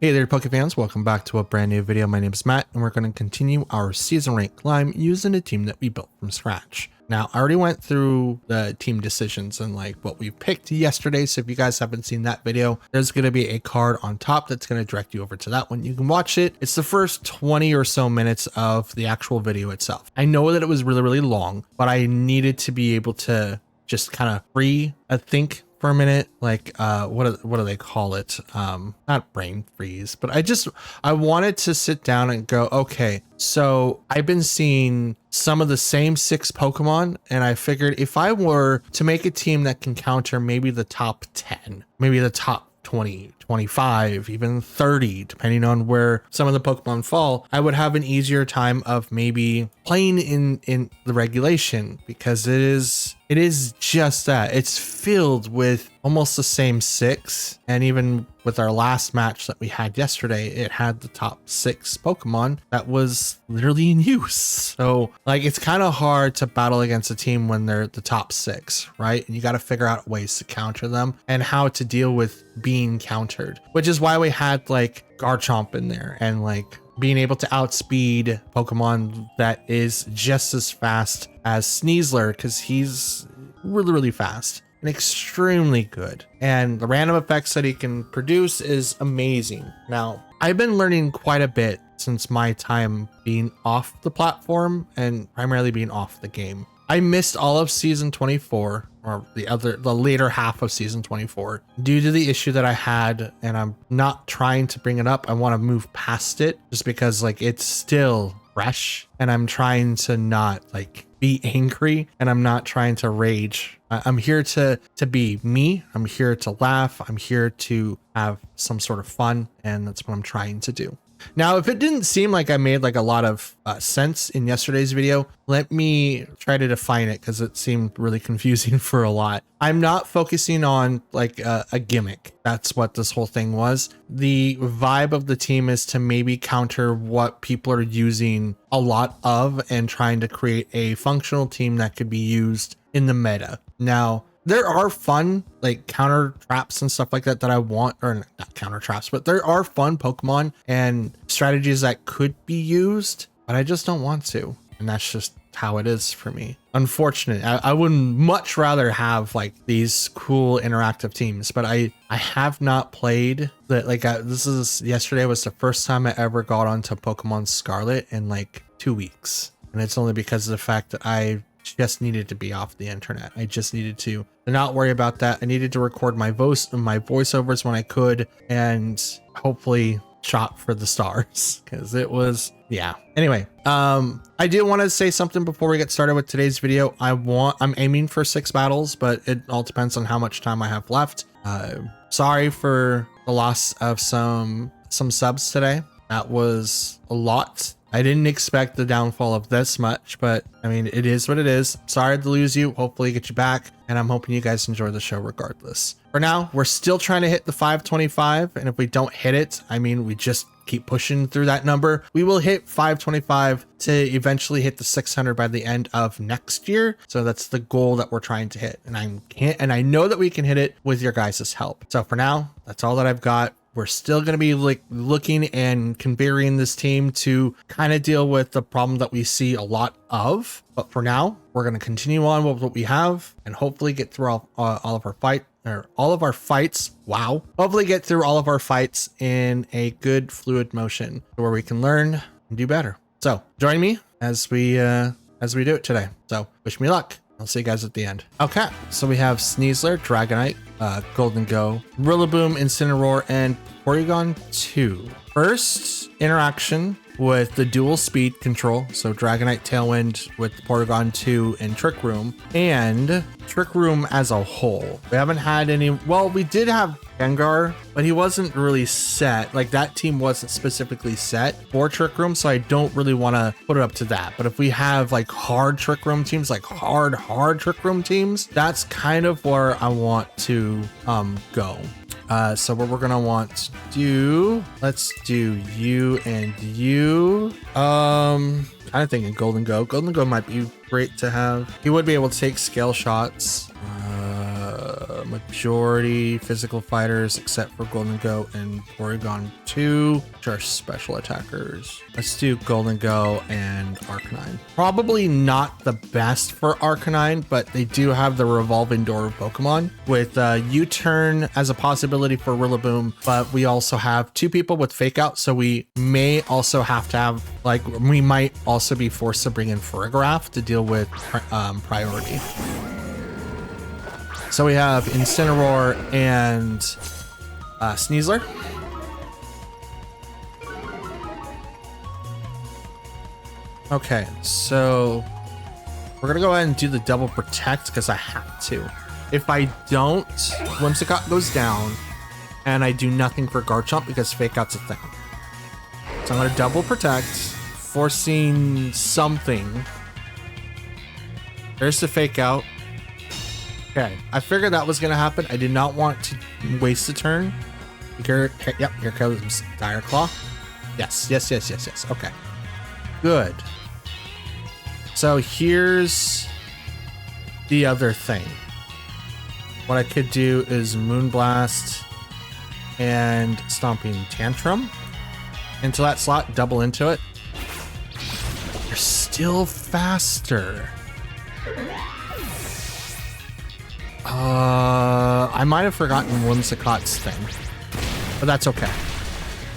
Hey there, Poke fans. Welcome back to a brand new video. My name is Matt, and we're going to continue our season rank climb using a team that we built from scratch. Now, I already went through the team decisions and like what we picked yesterday. So if you guys haven't seen that video, there's going to be a card on top that's going to direct you over to that one. You can watch it. It's the first 20 or so minutes of the actual video itself. I know that it was really long, but I needed to be able to just kind of think for a minute, like what do they call it, not brain freeze, but I wanted to sit down and go, okay, so I've been seeing some of the same 6 Pokemon, and I figured if I were to make a team that can counter maybe the top 10, maybe the top 20, 25, even 30, depending on where some of the Pokemon fall, I would have an easier time of maybe playing in the regulation, because it is just that. It's filled with almost the same 6, and even with our last match that we had yesterday, it had the top 6 Pokemon that was literally in use. So like, it's kind of hard to battle against a team when they're the top 6, right? And you got to figure out ways to counter them and how to deal with being countered, which is why we had like Garchomp in there, and like being able to outspeed Pokemon that is just as fast as Sneasler, because he's really fast and extremely good. And the random effects that he can produce is amazing. Now, I've been learning quite a bit since my time being off the platform and primarily being off the game. I missed all of season 24, or the later half of season 24, due to the issue that I had, and I'm not trying to bring it up. I want to move past it just because like it's still fresh, and I'm trying to not like be angry, and I'm not trying to rage. I'm here to be me. I'm here to laugh. I'm here to have some sort of fun, and that's what I'm trying to do. Now, if it didn't seem like I made like a lot of sense in yesterday's video, let me try to define it, because it seemed really confusing for a lot. I'm not focusing on like a gimmick. That's what this whole thing was. The vibe of the team is to maybe counter what people are using a lot of, and trying to create a functional team that could be used in the meta. Now, there are fun like counter traps and stuff like that I want, or not counter traps, but there are fun Pokemon and strategies that could be used, but I just don't want to. And that's just how it is for me. Unfortunate. I would much rather have like these cool interactive teams, but I have not played that. Like yesterday was the first time I ever got onto Pokemon Scarlet in like 2 weeks. And it's only because of the fact that I just needed to be off the internet. I just needed to not worry about that. I needed to record my voiceovers when I could, and hopefully shot for the stars, because it was, yeah. Anyway, I do want to say something before we get started with today's video. I'm aiming for 6 battles, but it all depends on how much time I have left. Sorry for the loss of some subs today. That was a lot. I didn't expect the downfall of this much, but I mean, it is what it is. Sorry to lose you. Hopefully get you back, and I'm hoping you guys enjoy the show regardless. For now, we're still trying to hit the 525, and if we don't hit it, I mean, we just keep pushing through that number. We will hit 525 to eventually hit the 600 by the end of next year. So that's the goal that we're trying to hit, and I know that we can hit it with your guys' help. So for now, that's all that I've got. We're still going to be like looking and configuring this team to kind of deal with the problem that we see a lot of. But for now, we're going to continue on with what we have, and hopefully get through all of our fights. Wow. Hopefully get through all of our fights in a good fluid motion where we can learn and do better. So join me as we do it today. So wish me luck. I'll see you guys at the end. Okay, so we have Sneasler, Dragonite, Golden Go, Rillaboom, Incineroar, and Porygon 2. First interaction with the dual speed control. So Dragonite Tailwind with Porygon 2 and Trick Room, and Trick Room as a whole. We haven't had any, well, we did have Gengar, but he wasn't really set. Like that team wasn't specifically set for Trick Room, so I don't really want to put it up to that. But if we have like hard Trick Room teams, like hard Trick Room teams, that's kind of where I want to go. So what we're gonna want to do, let's do you and you. Kind of thinking Golden Go. Golden Go might be great to have. He would be able to take scale shots. majority physical fighters except for Golden Goat and Porygon 2, which are special attackers. Let's do Golden Goat and Arcanine. Probably not the best for Arcanine, but they do have the revolving door of Pokemon with U-turn as a possibility for Rillaboom, but we also have 2 people with Fake Out, so we may also have to have, like, we might also be forced to bring in Farigiraf to deal with priority. So we have Incineroar and Sneasler. Okay, so we're gonna go ahead and do the double protect because I have to. If I don't, Whimsicott goes down, and I do nothing for Garchomp because Fake Out's a thing. So I'm gonna double protect, forcing something. There's the Fake Out. Okay, I figured that was gonna happen. I did not want to waste a turn. Here, yep, here comes Dire Claw. Yes. Okay, good. So here's the other thing. What I could do is Moonblast and Stomping Tantrum into that slot, double into it. You're still faster. I might have forgotten Whimsicott's thing, but that's okay.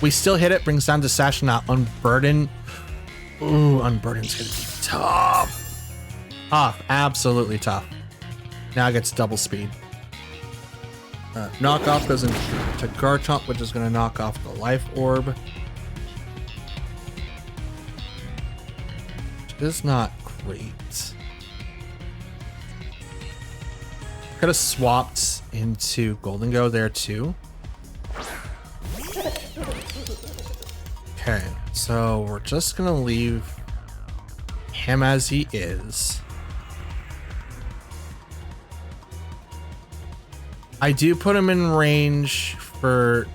We still hit it, brings down to Sash, and Unburden. Ooh, Unburden's gonna be tough. Tough, absolutely tough. Now it gets double speed. Knockoff goes into Garchomp, which is gonna knock off the Life Orb. Which is not great. Could have swapped into Golden Go there too. Okay, so we're just gonna leave him as he is. I do put him in range for...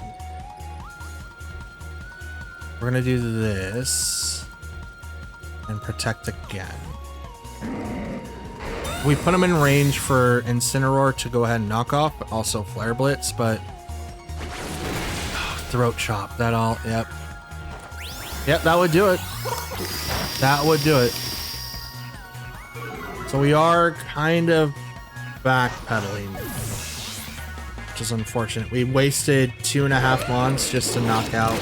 We're gonna do this and protect again. We put him in range for Incineroar to go ahead and knock off, but also Flare Blitz, but Throat Chop, that all, yep. Yep, that would do it. That would do it. So we are kind of backpedaling, which is unfortunate. We wasted 2.5 Mons just to knock out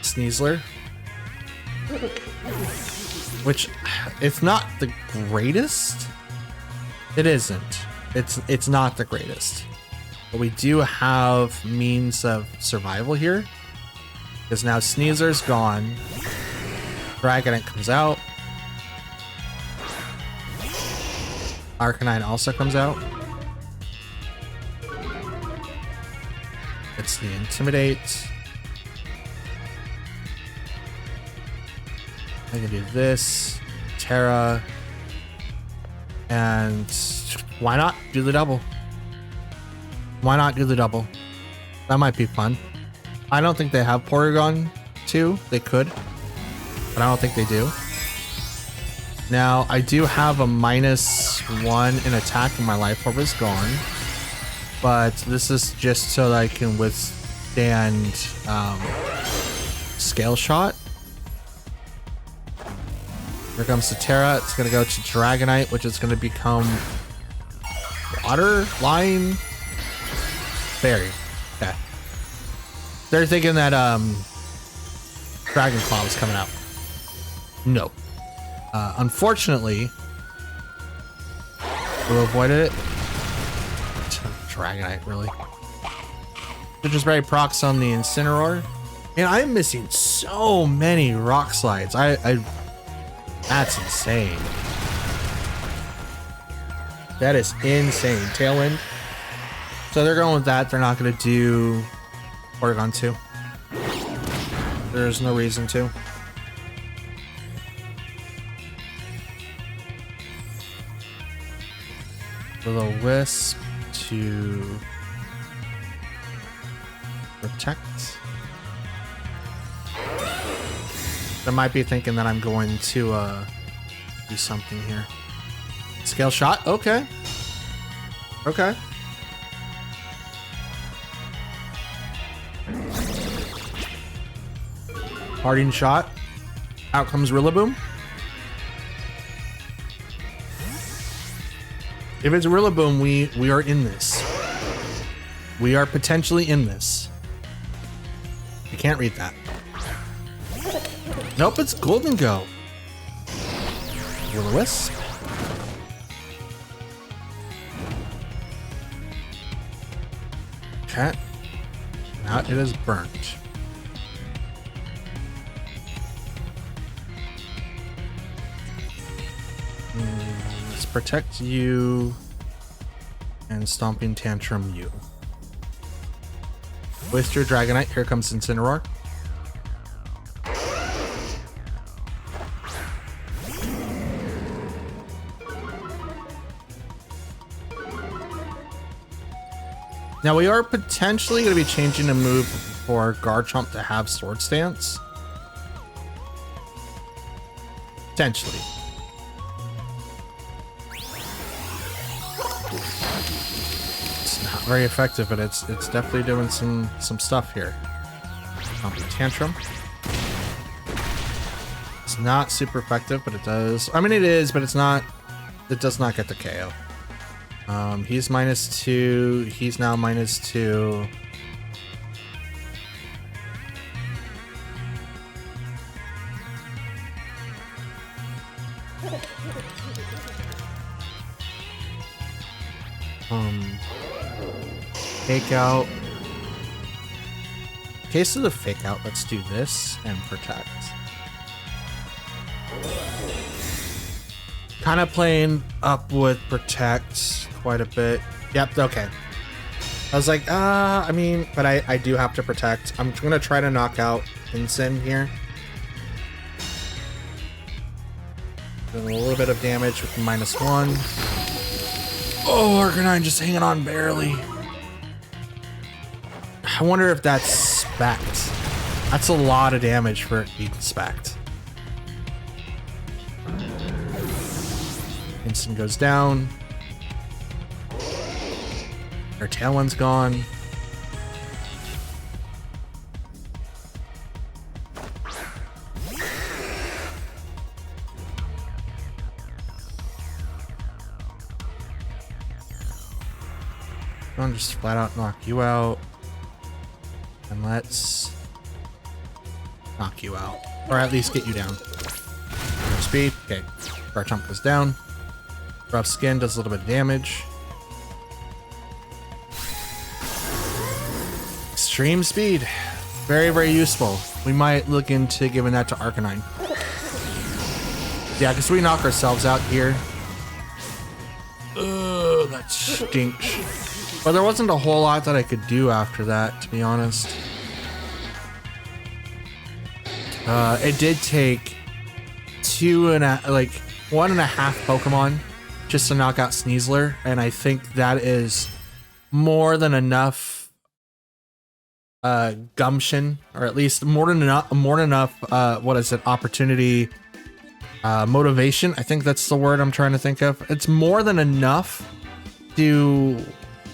Sneasler, which it's not the greatest. It isn't. It's not the greatest. But we do have means of survival here. Because now Sneaser's gone. Dragonite comes out. Arcanine also comes out. It's the Intimidate. I can do this, Terra, and why not do the double? Why not do the double? That might be fun. I don't think they have Porygon 2. They could, but I don't think they do. Now, I do have a -1 in attack and my Life Orb is gone, but this is just so that I can withstand Scale Shot. Here comes the Terra. It's going to go to Dragonite, which is going to become Water Line Fairy. Okay. They're thinking that Dragon Claw was coming out. No. Unfortunately, we avoided it. Dragonite, really. Which is very procs on the Incineroar. And I'm missing so many Rock Slides. That's insane. That is insane. Tailwind. So they're going with that. They're not going to do Porygon 2. There's no reason to. Will-O-Wisp to protect. They might be thinking that I'm going to do something here. Scale Shot, okay. Okay. Parting shot. Out comes Rillaboom. If it's Rillaboom, we are in this. We are potentially in this. You can't read that. Nope, it's Golden Go. Will-O-Wisp. Okay. Now it is burnt. Let's protect you and Stomping Tantrum you. Waste your Dragonite. Here comes Incineroar. Now we are potentially going to be changing a move for Garchomp to have Sword Stance. Potentially. It's not very effective, but it's definitely doing some stuff here. Tantrum. It's not super effective, but it does. I mean, it is, but it's not. It does not get the KO. He's -2. He's now -2. Fake out. In case of the fake out, let's do this and protect. Kind of playing up with protect quite a bit. Yep, okay. I was like, I mean, but I do have to protect. I'm gonna try to knock out Incin here. Doing a little bit of damage with -1. Oh, Arcanine just hanging on barely. I wonder if that's spec'd. That's a lot of damage for it being spec'd. Incin goes down. Our Tailwind's gone. I'll just flat out knock you out. And let's knock you out. Or at least get you down. Speed. Okay. Garchomp goes down. Rough Skin does a little bit of damage. Extreme Speed. Very, very useful. We might look into giving that to Arcanine. Yeah, because we knock ourselves out here. Ugh, that stinks. But there wasn't a whole lot that I could do after that, to be honest. It did take 1.5 Pokemon just to knock out Sneasler, and I think that is more than enough gumption, or at least more than enough opportunity, motivation. I think that's the word I'm trying to think of. It's more than enough to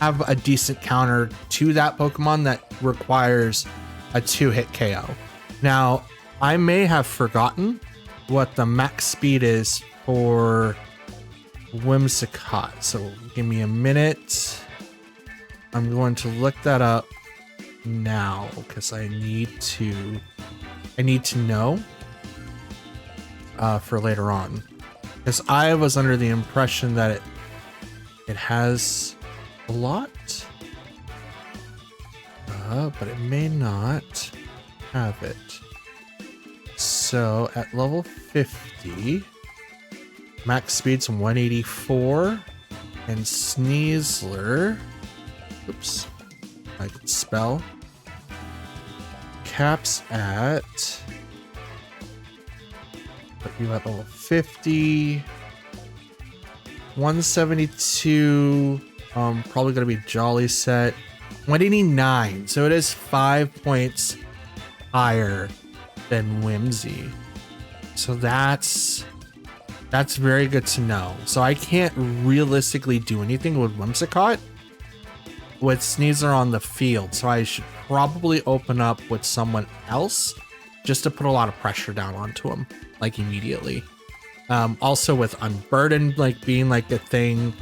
have a decent counter to that Pokemon that requires a 2-hit KO. Now, I may have forgotten what the max speed is for Whimsicott, so give me a minute. I'm going to look that up now because I need to know for later on, because I was under the impression that it has a lot, but it may not have it. So at level 50, max speed's 184, and Sneasler, oops, I could spell, caps at, put you at level 50, 172, probably gonna be Jolly set, 189, so it is 5 points higher than Whimsy. So that's very good to know. So I can't realistically do anything with Whimsicott with Sneasler on the field, so I should probably open up with someone else just to put a lot of pressure down onto him, like immediately. Also with Unburdened like being like a thing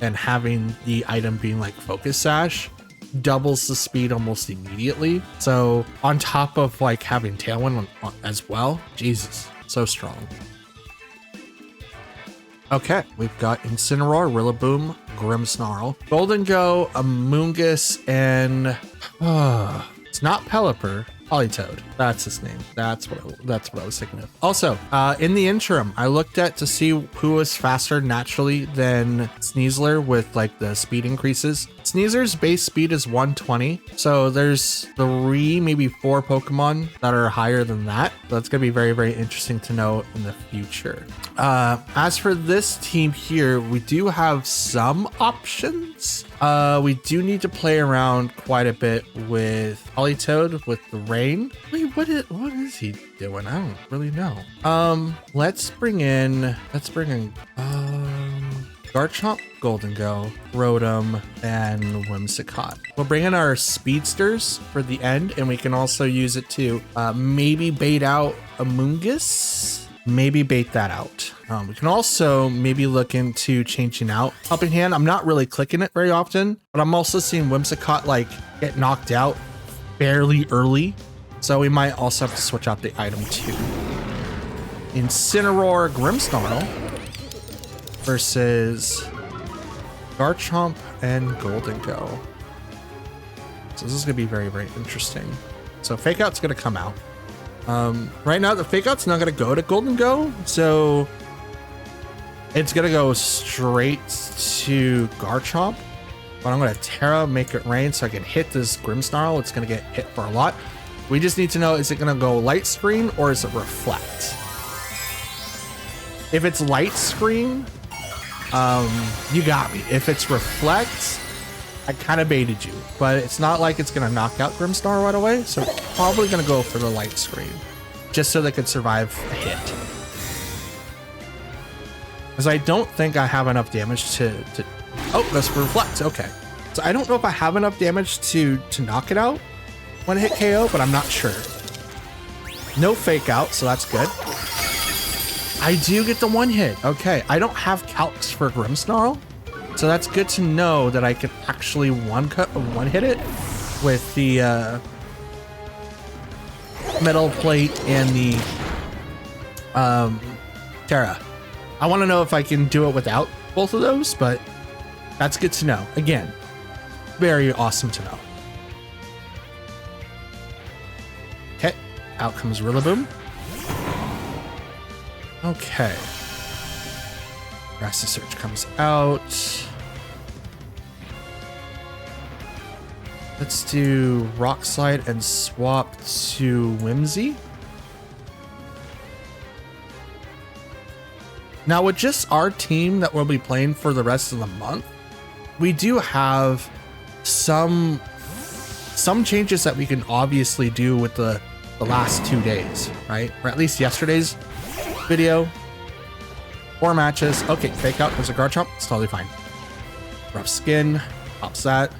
and having the item being like Focus Sash doubles the speed almost immediately. So on top of like having Tailwind as well, Jesus, so strong. Okay, we've got Incineroar, Rillaboom, Grimmsnarl, Golden Go, Amoonguss, and it's not Pelipper. Politoed, that's his name. That's what I was thinking of. Also, in the interim, I looked at to see who was faster naturally than Sneasler with like the speed increases. Sneasler's base speed is 120, so there's 3, maybe 4 Pokemon that are higher than that. So that's gonna be very, very interesting to know in the future. As for this team here, we do have some options. We do need to play around quite a bit with Politoed with the rain. Wait, what is he doing? I don't really know. Let's bring in Garchomp, Golden Go, Rotom, and Whimsicott. We'll bring in our speedsters for the end, and we can also use it to maybe bait out Amoonguss. Maybe bait that out. We can also maybe look into changing out Helping Hand. I'm not really clicking it very often, but I'm also seeing Whimsicott like get knocked out fairly early. So we might also have to switch out the item too. Incineroar, Grimmsnarl versus Garchomp and Golden Go. So this is gonna be very, very interesting. So Fake Out's gonna come out. Right now the Fake Out's not gonna go to Golden Go, so it's gonna go straight to Garchomp. But I'm gonna Terra, make it rain so I can hit this Grimmsnarl. It's gonna get hit for a lot. We just need to know, is it gonna go Light Screen or is it Reflect? If it's Light Screen, you got me. If it's Reflect, I kind of baited you, but it's not like it's gonna knock out Grimmsnarl right away, so probably gonna go for the Light Screen, just so they could survive a hit. Because I don't think I have enough damage to oh, that's Reflect, okay. So I don't know if I have enough damage to knock it out when I hit KO, but I'm not sure. No Fake Out, so that's good. I do get the one hit, okay. I don't have calcs for Grimmsnarl, so that's good to know that I could actually one hit it with the metal plate and the Terra. I want to know if I can do it without both of those, but that's good to know. Again, very awesome to know. Okay, out comes Rillaboom. Okay. Grassy Surge comes out. Let's do Rock Slide and swap to Whimsy. Now with just our team that we'll be playing for the rest of the month, we do have some changes that we can obviously do with the last 2 days, right? Or at least yesterday's video. 4 matches. Okay, Fake Out. There's a Garchomp. It's totally fine. Rough Skin. Pops that.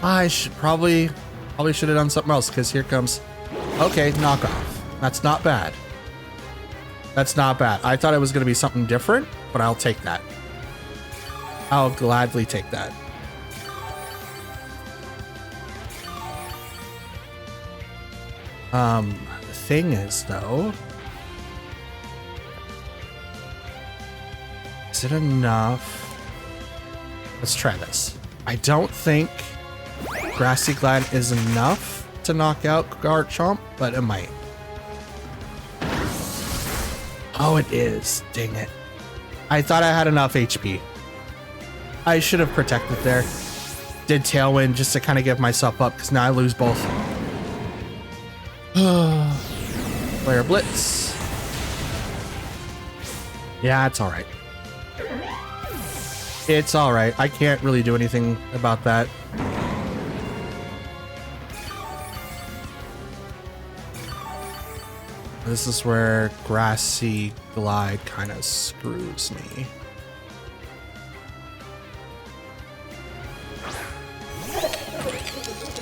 I should probably should have done something else, because here comes... Okay, knockoff. That's not bad. That's not bad. I thought it was going to be something different, but I'll take that. I'll gladly take that. The thing is, though... Is it enough? Let's try this. I don't think Grassy Glide is enough to knock out Garchomp, but it might. Oh, it is. Dang it. I thought I had enough HP. I should have protected there. Did Tailwind just to kind of give myself up, because now I lose both. Flare Blitz. Yeah, it's alright. It's alright. I can't really do anything about that. This is where Grassy Glide kind of screws me.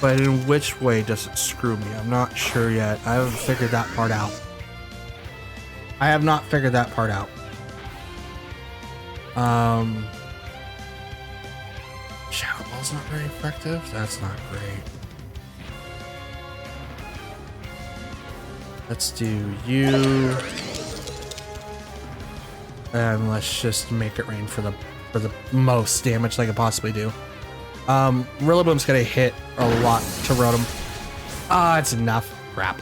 But in which way does it screw me? I'm not sure yet. I haven't figured that part out. I have not figured that part out. Shadow Ball's not very effective. That's not great. Let's do you. And let's just make it rain for the most damage I could possibly do. Rillaboom's gonna hit a lot to Rotom. Ah, it's enough. Crap.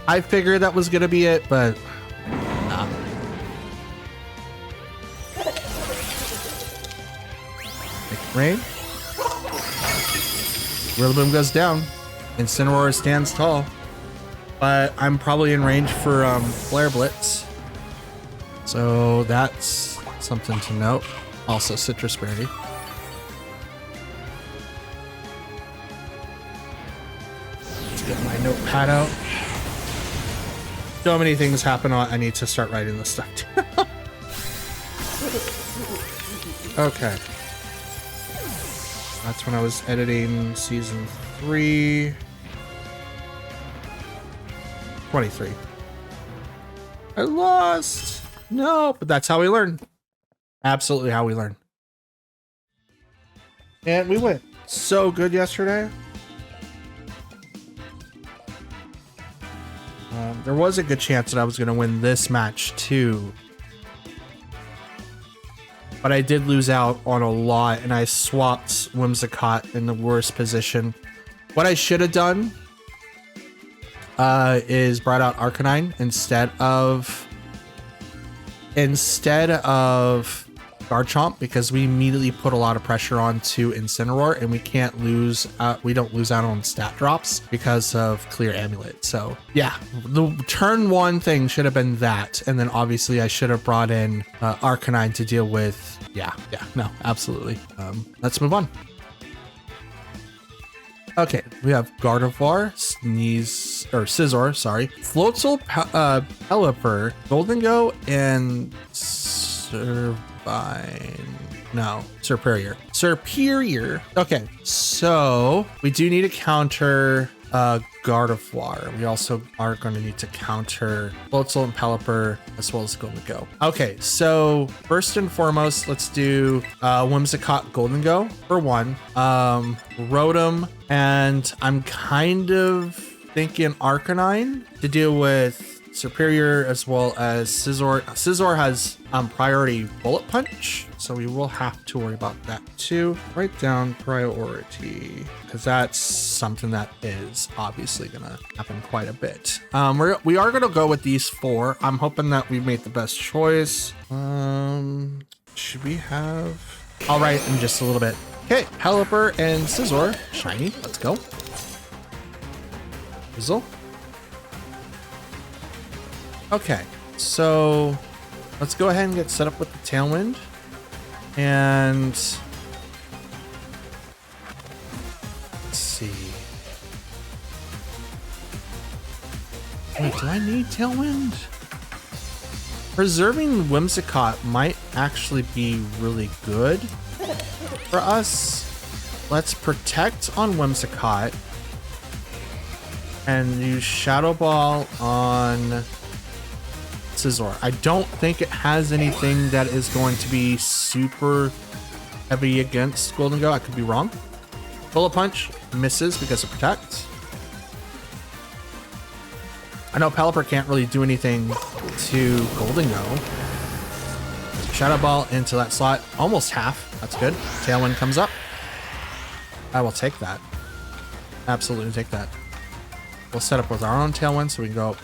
I figured that was gonna be it, but nah. Make it rain. Rillaboom goes down. Incineroar stands tall. But I'm probably in range for Flare Blitz. So that's something to note. Also Citrus Berry. Let's get my notepad out. So many things happen. I need to start writing this stuff down. Okay. That's when I was editing season 3. 23. I lost. No, but that's how we learn. Absolutely how we learn. And we went so good yesterday. There was a good chance that I was going to win this match too. But I did lose out on a lot, and I swapped Whimsicott in the worst position. What I should have done is brought out Arcanine instead of Garchomp, because we immediately put a lot of pressure onto Incineroar, and we can't lose. We don't lose out on stat drops because of Clear Amulet. So yeah, the turn 1 thing should have been that, and then obviously I should have brought in Arcanine to deal with. No, absolutely. Let's move on. Okay, we have Gardevoir, Scizor, sorry, Floatzel, Pelipper, Goldengo, and Serperior. Okay, so we do need to counter Gardevoir. We also are going to need to counter Floatzel and Pelipper as well as Goldengo. Okay, so first and foremost, let's do Whimsicott Goldengo for 1. Rotom, and I'm kind of thinking Arcanine to deal with Serperior as well as Scizor. Scizor has priority Bullet Punch, so we will have to worry about that too. Write down priority, because that's something that is obviously gonna happen quite a bit. We are gonna go with these 4. I'm hoping that we made the best choice. Should we have? I'll write in just a little bit. Okay, Pelipper and Scizor, shiny. Let's go. Fizzle. Okay, so let's go ahead and get set up with the Tailwind. And let's see. Wait, do I need Tailwind? Preserving Whimsicott might actually be really good for us. Let's protect on Whimsicott and use Shadow Ball on Scizor. I don't think it has anything that is going to be super heavy against Goldengo. I could be wrong. Bullet Punch misses because of Protect. I know Pelipper can't really do anything to Goldengo. Shadow Ball into that slot. Almost half. That's good. Tailwind comes up. I will take that. Absolutely take that. We'll set up with our own Tailwind so we can go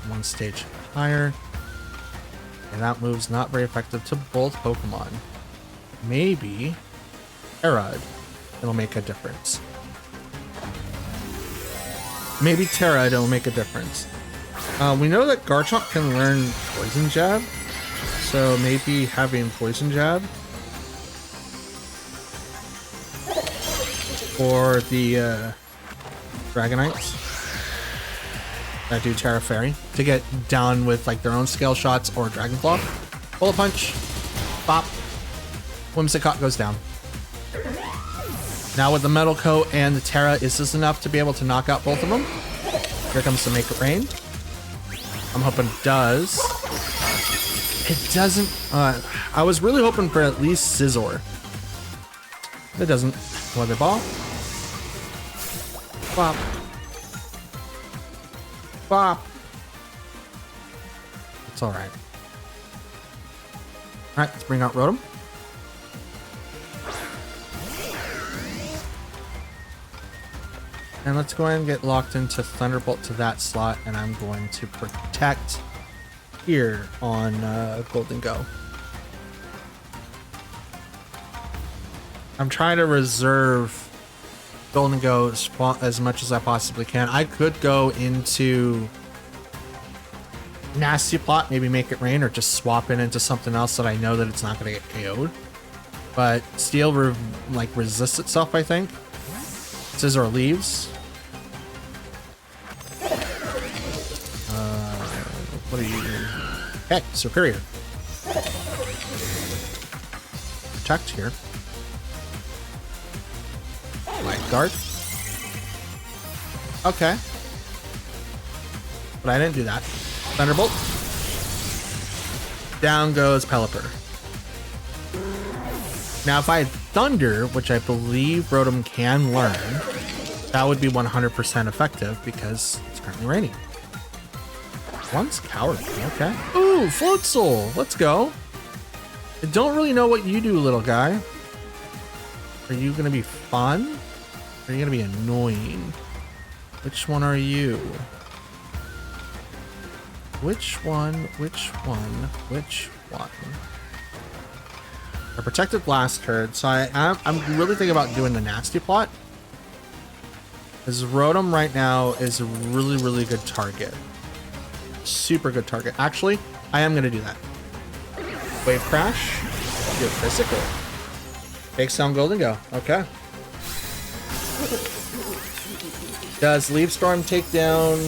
1 stage higher. And that move's not very effective to both Pokemon. Maybe Terra, it'll make a difference. Maybe Terra, it'll make a difference. We know that Garchomp can learn Poison Jab, so maybe having Poison Jab for the Dragonites that do Terra Fairy to get down with like their own Scale Shots or Dragon Claw. Bullet Punch, Bop, Whimsicott goes down. Now with the metal coat and the Terra, is this enough to be able to knock out both of them? Here comes the Make It Rain. I'm hoping it does. It doesn't. I was really hoping for at least Scizor. It doesn't. Weather Ball. Bop. Bop. It's all right. All right, let's bring out Rotom. And let's go ahead and get locked into Thunderbolt to that slot, and I'm going to protect here on Golden Go. I'm trying to reserve Golden Go as much as I possibly can. I could go into Nasty Plot, maybe Make It Rain, or just swap it into something else that I know that it's not going to get KO'd. But Steel resists itself, I think. Scizor leaves. What are you doing? Okay, Superior. Protect here. Light Guard. Okay. But I didn't do that. Thunderbolt. Down goes Pelipper. Now if I had Thunder, which I believe Rotom can learn, that would be 100% effective because it's currently raining. One's Cowardly, okay. Ooh, Floatzel, let's go. I don't really know what you do, little guy. Are you gonna be fun? Or are you gonna be annoying? Which one are you? Which one? Which one? Which one? I protected Blast Curd, so I'm really thinking about doing the Nasty Plot. Because Rotom right now is a really, really good target. Super good target. Actually, I am going to do that. Wave Crash. You're physical. Takes down Golden Go. Okay. Does Leaf Storm take down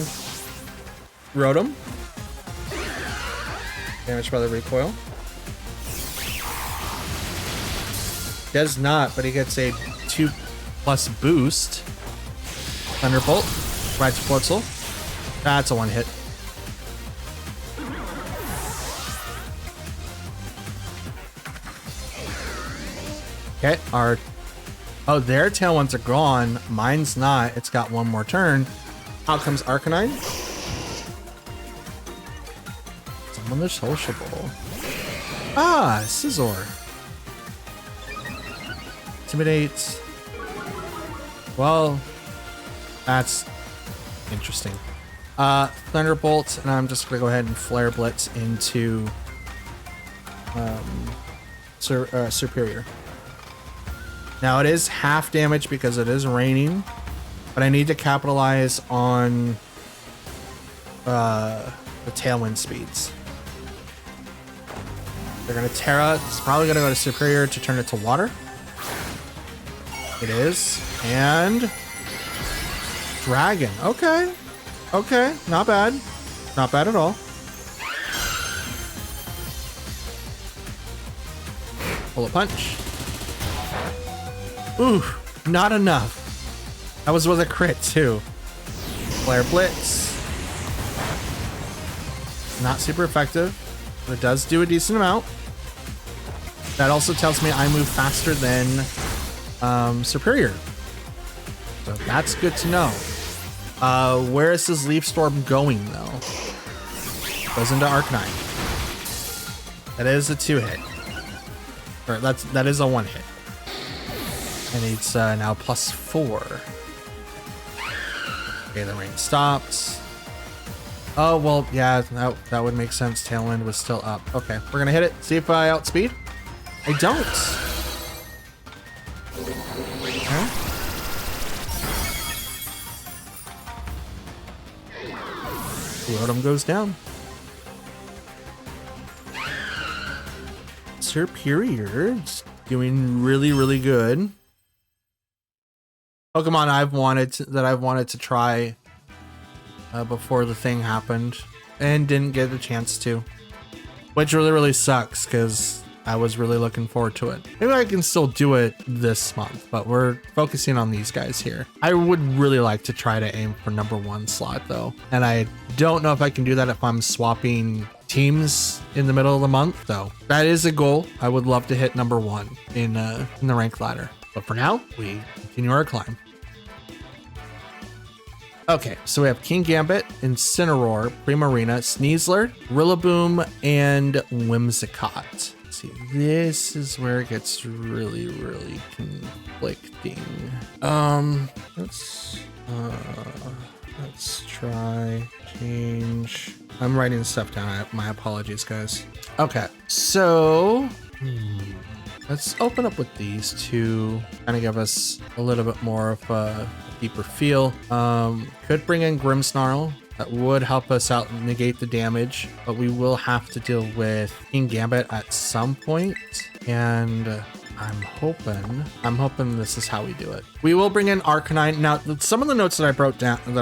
Rotom? Damage by the recoil. Does not, but he gets a 2+ boost. Thunderbolt. Right to Floatzel. That's a one hit. Okay, oh, their tail ones are gone. Mine's not. It's got one more turn. Out comes Arcanine. Someone is sociable. Ah, Scizor. Intimidate. Well, that's interesting. Thunderbolt, and I'm just gonna go ahead and Flare Blitz into Superior. Now it is half damage because it is raining, but I need to capitalize on the Tailwind speeds. They're gonna Terra. It's probably gonna go to Superior to turn it to water. It is. And Dragon. Okay. Okay. Not bad. Not bad at all. Bullet Punch. Ooh, not enough. That was with a crit too. Flare Blitz. Not super effective, but it does do a decent amount. That also tells me I move faster than Superior. So that's good to know. Where is this Leaf Storm going though? Goes into Arcanine. That is a 2-hit. Or that is a 1-hit. And it's now +4. Okay, the rain stopped. Oh, well, yeah, that would make sense. Tailwind was still up. Okay, we're gonna hit it. See if I outspeed. I don't. Okay. Rotom goes down. Superior. It's doing really, really good. Pokemon I've wanted to try before the thing happened and didn't get a chance to, which really sucks because I was really looking forward to it. Maybe I can still do it this month, but we're focusing on these guys here. I would really like to try to aim for #1 slot though. And I don't know if I can do that if I'm swapping teams in the middle of the month though. That is a goal. I would love to hit #1 in the rank ladder. But for now, we continue our climb. Okay, so we have King Gambit, Incineroar, Primarina, Sneasler, Rillaboom, and Whimsicott. Let's see, this is where it gets really, really conflicting. Let's try change. I'm writing stuff down. My apologies, guys. Okay, so let's open up with these two, kind of give us a little bit more of a deeper feel. Could bring in Grimmsnarl. That would help us out and negate the damage, but we will have to deal with King Gambit at some point, and I'm hoping this is how we do it. We will bring in Arcanine. Now, some of the notes that I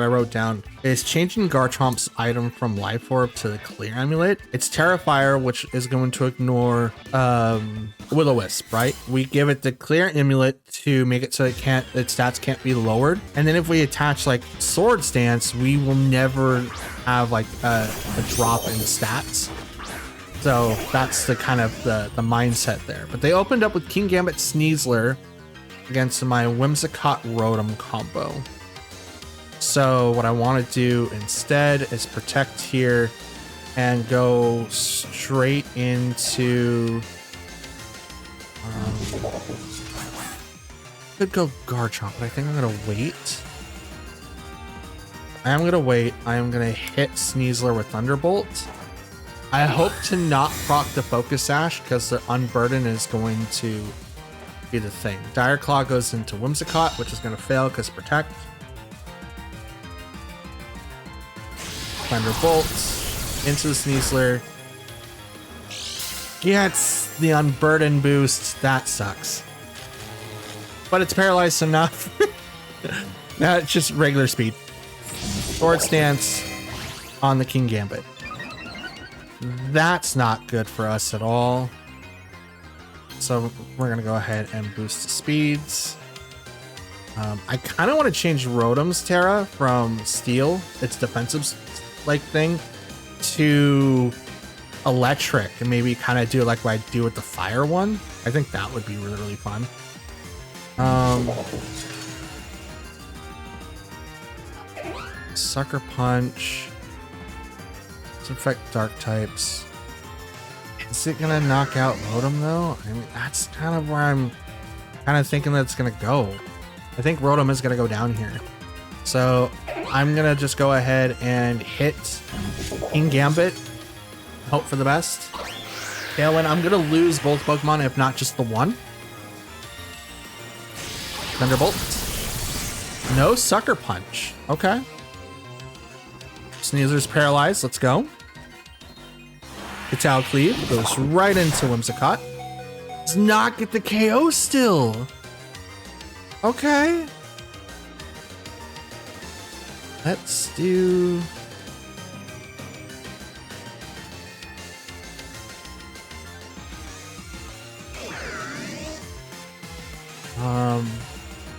wrote down is changing Garchomp's item from Life Orb to the Clear Amulet. It's Terrafire, which is going to ignore Will-O-Wisp, right? We give it the Clear Amulet to make it so its stats can't be lowered. And then if we attach like Swords Dance, we will never have like a drop in stats. So that's the kind of the mindset there. But they opened up with King Gambit Sneasler against my Whimsicott Rotom combo. So what I want to do instead is protect here and go straight into... could go Garchomp, but I think I'm going to wait. I am going to wait. I am going to hit Sneasler with Thunderbolt. I hope to not proc the Focus Sash because the Unburden is going to be the thing. Dire Claw goes into Whimsicott, which is going to fail because Protect. Thunderbolt into the Sneasler. Gets the Unburden boost. That sucks. But it's paralyzed enough. Now it's just regular speed. Sword Stance on the King Gambit. That's not good for us at all. So we're going to go ahead and boost the speeds. I kind of want to change Rotom's Terra from Steel, its defensive like thing, to Electric, and maybe kind of do like what I do with the Fire one. I think that would be really, really fun. Sucker Punch. Affect dark types. Is it gonna knock out Rotom though? I mean, that's kind of where I'm kind of thinking that it's gonna go. I think Rotom is gonna go down here. So I'm gonna just go ahead and hit King Gambit. Hope for the best. Tailwind, I'm gonna lose both Pokemon, if not just the one. Thunderbolt. No Sucker Punch. Okay. Sneasler's paralyzed. Let's go. Vital Cleave goes right into Whimsicott. Does not get the KO still. Okay. Let's do...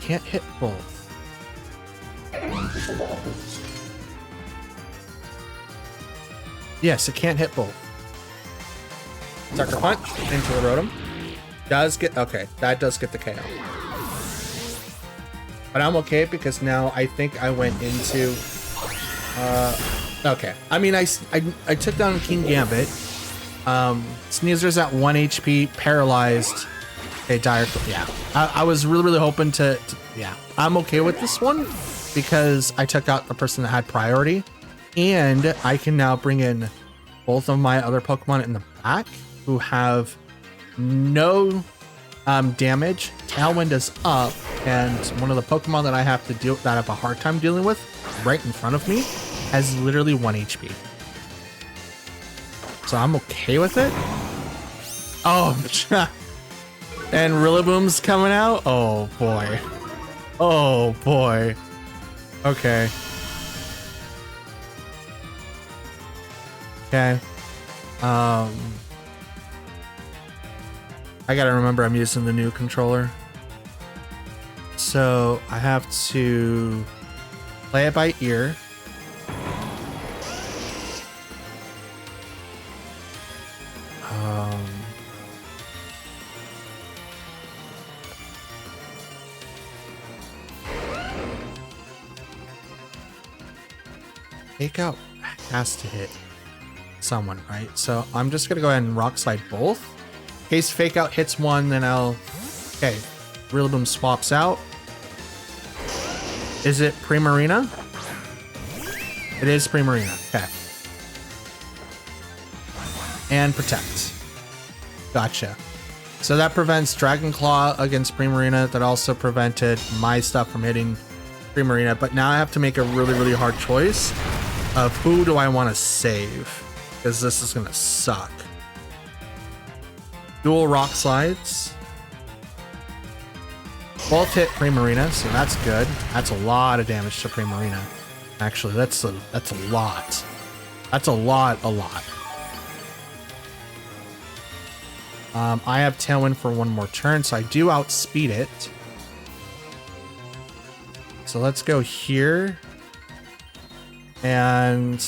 Can't hit both. Yes, it can't hit both. Sucker Punch into the Rotom. Does get... Okay, that does get the KO. But I'm okay because now I think I went into... okay. I mean, I took down King Gambit. Sneaser's at 1 HP, paralyzed. Okay, Dire... Yeah. I was really, really hoping to... Yeah. I'm okay with this one because I took out the person that had priority. And I can now bring in both of my other Pokemon in the back who have no damage. Tailwind is up, and one of the Pokemon that I have to deal that I have a hard time dealing with right in front of me has literally 1 HP. So I'm okay with it. Oh, and Rillaboom's coming out. Oh boy. Oh boy. Okay. Okay. I gotta remember I'm using the new controller. So I have to play it by ear. Fake out has to hit someone, right? So I'm just gonna go ahead and rock slide both. In case fake out hits one, then I'll... Okay, Rillaboom swaps out. Is it Primarina? It is Primarina, okay. And protect. Gotcha. So that prevents Dragon Claw against Primarina. That also prevented my stuff from hitting Primarina. But now I have to make a really, really hard choice of who do I want to save, because this is gonna suck. Dual rock slides. Both hit Primarina, so that's good. That's a lot of damage to Primarina. Actually, that's a lot. That's a lot. I have Tailwind for one more turn, so I do outspeed it. So let's go here. And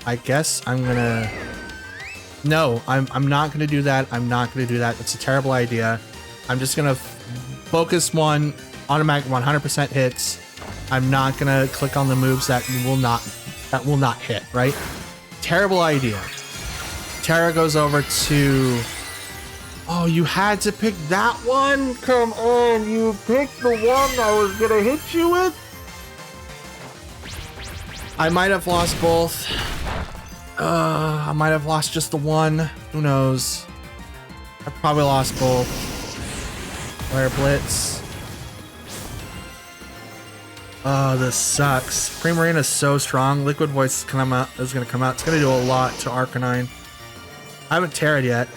I guess I'm gonna... No, I'm not gonna do that. I'm not gonna do that. It's a terrible idea. I'm just gonna focus one, automatic 100% hits. I'm not gonna click on the moves that will not hit, right? Terrible idea. Terra goes over to... Oh, you had to pick that one? Come on, you picked the one I was gonna hit you with? I might have lost both. I might have lost just the one. Who knows? I probably lost both. Flare Blitz. Oh, this sucks. Primarina is so strong. Liquid Voice is gonna come out. It's gonna do a lot to Arcanine. I haven't Terra'd yet.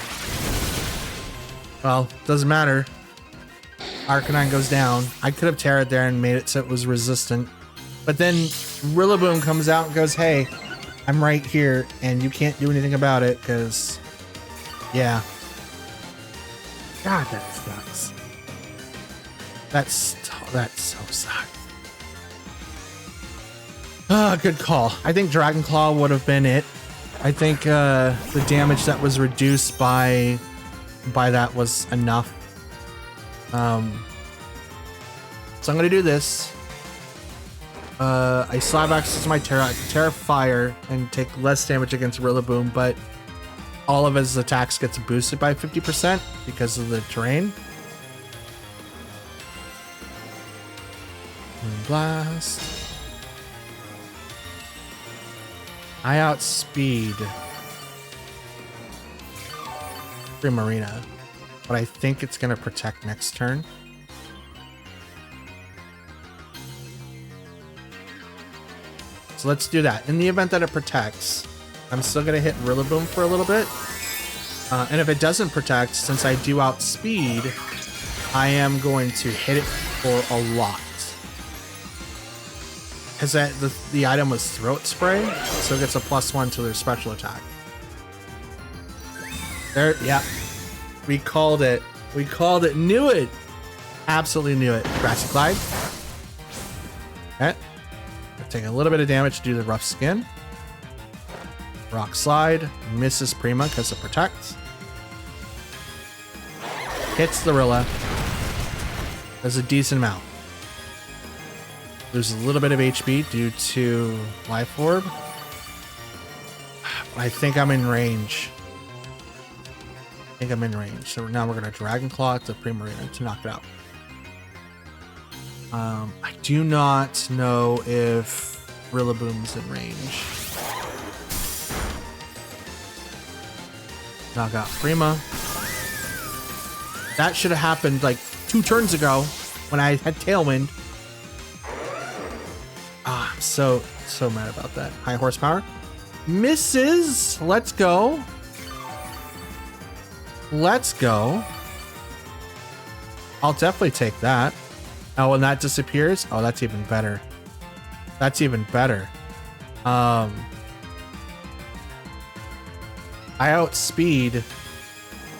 Well, doesn't matter. Arcanine goes down. I could have Terra'd there and made it so it was resistant. But then Rillaboom comes out and goes, hey, I'm right here and you can't do anything about it because, yeah. God, that sucks. That so sucks. Ah, good call. I think Dragon Claw would have been it. I think the damage that was reduced by that was enough. So I'm gonna do this. I slab access to my Terra. I can Terra Fire and take less damage against Rillaboom, but all of his attacks gets boosted by 50% because of the terrain. Blast. I outspeed Primarina, but I think it's gonna protect next turn. So let's do that. In the event that it protects, I'm still gonna hit Rillaboom for a little bit. And if it doesn't protect, since I do outspeed, I am going to hit it for a lot. Because the item was Throat Spray, so it gets a +1 to their special attack. There, yeah. We called it. We called it. Knew it. Absolutely knew it. Grassy Clyde. Okay. Take a little bit of damage to do the rough skin. Rock Slide. Misses Prima because it protects. Hits the Rilla. Does a decent amount. There's a little bit of HP due to Life Orb. I think I'm in range. So now we're going to Dragon Claw to Primarina to knock it out. I do not know if Rillaboom's in range. Knock out Prima. That should have happened like 2 turns ago when I had Tailwind. Ah, I'm so mad about that. High horsepower. Misses. Let's go. Let's go. I'll definitely take that. Oh, and that disappears? Oh, that's even better. That's even better. I outspeed.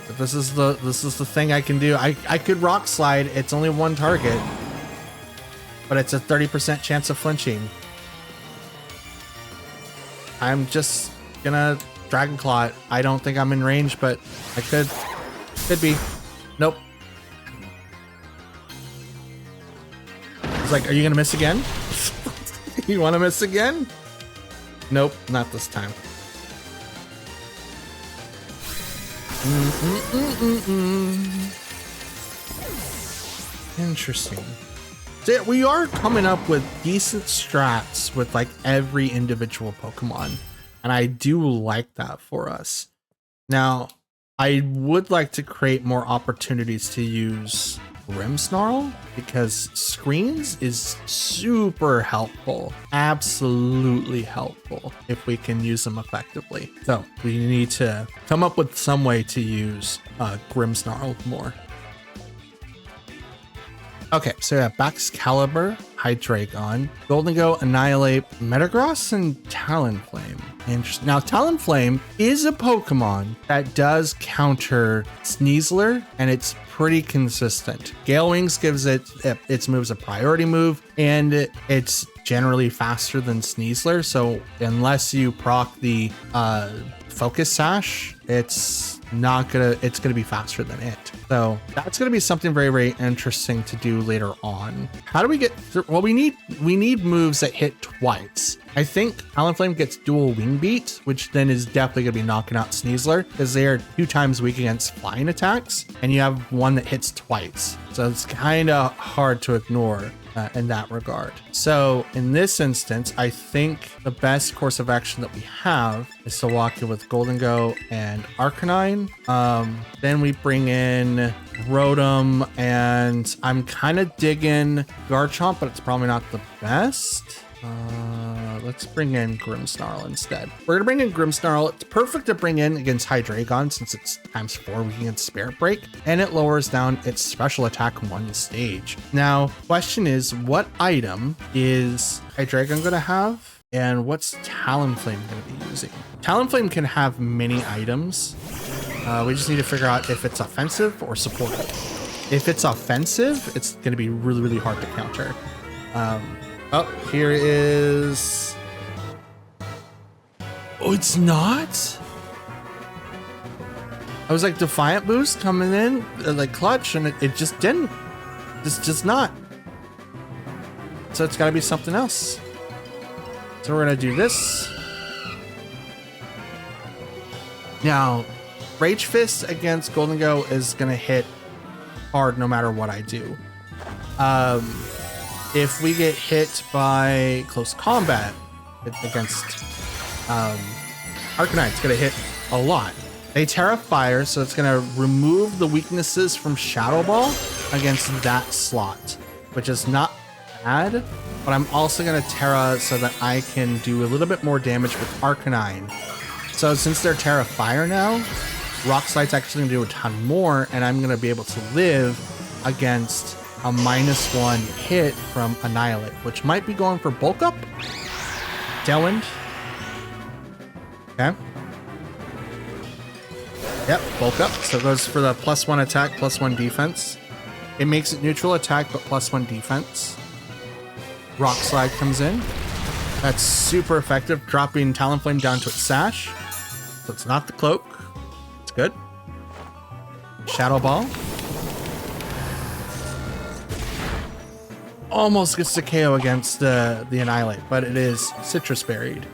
But this is the thing I can do. I could rock slide. It's only one target, but it's a 30% chance of flinching. I'm just gonna Dragon Claw it. I don't think I'm in range, but I could be. Nope. It's like, are you gonna miss again? You want to miss again? Nope, not this time. Interesting. So we are coming up with decent strats with like every individual Pokemon, and I do like that for us. Now, I would like to create more opportunities to use Grimmsnarl, because screens is super helpful, absolutely helpful if we can use them effectively. So we need to come up with some way to use Grimmsnarl more. Okay, so yeah, Baxcalibur, Hydreigon, Goldengo, Annihilate, Metagross, and Talonflame. Interesting. Now, Talonflame is a Pokemon that does counter Sneasler, and it's pretty consistent. Gale Wings gives its moves a priority move, and it's generally faster than Sneasler, so unless you proc the Focus Sash, it's gonna be faster than it. So that's gonna be something very, very interesting to do later on. How do we get through? Well, we need moves that hit twice. I think Talonflame gets dual wing beat, which then is definitely gonna be knocking out Sneasler, because they are 2 times weak against flying attacks, and you have one that hits twice. So it's kind of hard to ignore in that regard. So in this instance, I think the best course of action that we have is to walk in with Goldengo and Arcanine. Then we bring in Rotom, and I'm kind of digging Garchomp, but it's probably not the best. Let's bring in Grimmsnarl instead. We're gonna bring in Grimmsnarl. It's perfect to bring in against Hydreigon since it's ×4 weak against Spirit Break, and it lowers down its special attack 1 stage. Now, question is, what item is Hydreigon gonna have? And what's Talonflame gonna be using? Talonflame can have many items. We just need to figure out if it's offensive or supportive. If it's offensive, it's gonna be really, really hard to counter. Oh, here is... Oh, it's not? I was like, Defiant Boost coming in, like clutch, and it just didn't. It's just not. So it's gotta be something else. So we're gonna do this. Now, Rage Fist against Goldengo is gonna hit hard no matter what I do. If we get hit by close combat against Arcanine, it's gonna hit a lot. They Terra Fire, so it's gonna remove the weaknesses from Shadow Ball against that slot, which is not bad, but I'm also gonna Terra so that I can do a little bit more damage with Arcanine. So since they're Terra Fire now, Rock Slide's actually gonna do a ton more, and I'm gonna be able to live against a -1 hit from Annihilate, which might be going for Bulk Up. Tailwind. Okay. Yep, Bulk Up. So it goes for the +1 attack, +1 defense. It makes it neutral attack, but +1 defense. Rock Slide comes in. That's super effective, dropping Talonflame down to its sash. So it's not the cloak. It's good. Shadow Ball. Almost gets the KO against the Annihilate, but it is Citrus Berried.